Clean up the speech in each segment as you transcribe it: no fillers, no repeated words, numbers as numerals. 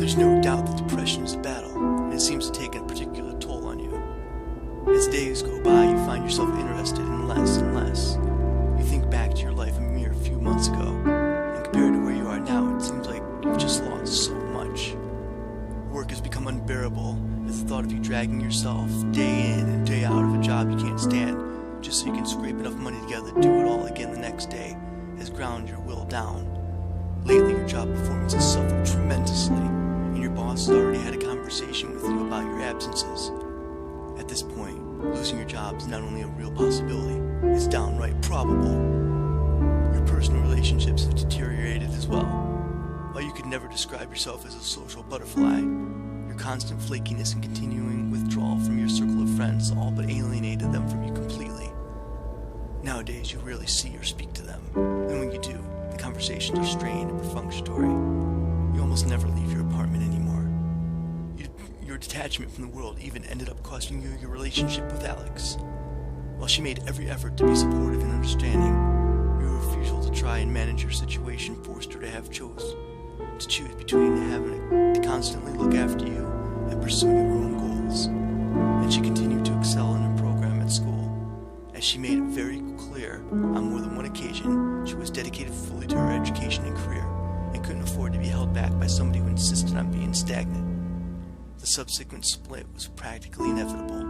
There's no doubt that depression is a battle, and it seems to take a particular toll on you. As days go by, you find yourself interested in less and less. You think back to your life a mere few months ago, and compared to where you are now, it seems like you've just lost so much. Work has become unbearable as the thought of you dragging yourself day in and day out of a job you can't stand just so you can scrape enough money together to do it all again the next day has ground your will down. Lately, your job performance has suffered tremendously, and your boss has already had a conversation with you about your absences. At this point, losing your job is not only a real possibility, it's downright probable. Your personal relationships have deteriorated as well. While you could never describe yourself as a social butterfly, your constant flakiness and continuing withdrawal from your circle of friends all but alienated them from you completely. Nowadays, you rarely see or speak to them, and when you do, the conversations are strained and perfunctory. You almost never leave your apartment anymore. Your detachment from the world even ended up costing you your relationship with Alex. While she made every effort to be supportive and understanding, your refusal to try and manage your situation forced her to choose between having to constantly look after you and pursuing her own goals. And she continued to excel in her program at school. As she made it very clear on more than one occasion, she was dedicated fully to her education and career, and couldn't afford to be held back by somebody who insisted on being stagnant. The subsequent split was practically inevitable.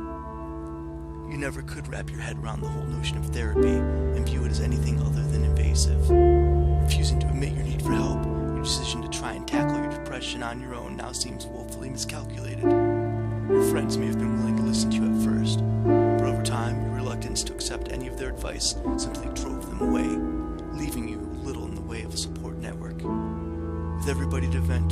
You never could wrap your head around the whole notion of therapy and view it as anything other than invasive. Refusing to admit your need for help, your decision to try and tackle your depression on your own now seems woefully miscalculated. Your friends may have been willing to listen to you at first, but over time your reluctance to accept any of their advice simply drove them away, leaving you little in the way of a support network. With nobody to vent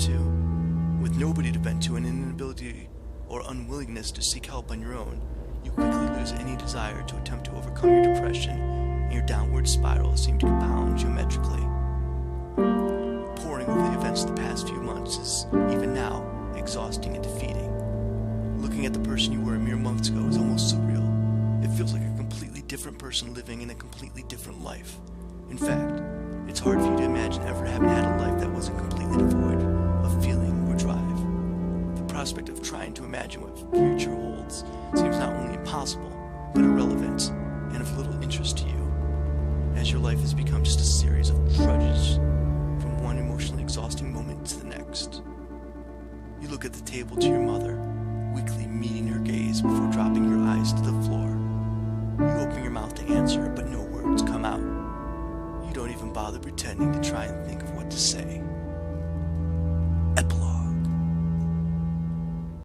to and an inability or unwillingness to seek help on your own, you quickly lose any desire to attempt to overcome your depression, and your downward spiral seemed to compound geometrically. Poring over the events of the past few months is, even now, exhausting and defeating. Looking at the person you were a mere months ago is almost surreal. It feels like a completely different person living in a completely different life. In fact, it's hard for you to imagine ever having had a life that wasn't completely devoid of feeling or drive. The prospect of trying to imagine what the future holds seems not only impossible, but irrelevant and of little interest to you, as your life has become just a series of trudges from one emotionally exhausting moment to the next. You look at the table to your mother, weakly meeting her gaze before dropping your eyes to the floor. You open your mouth to answer, but no words come out. You don't even bother pretending to try and think of what to say.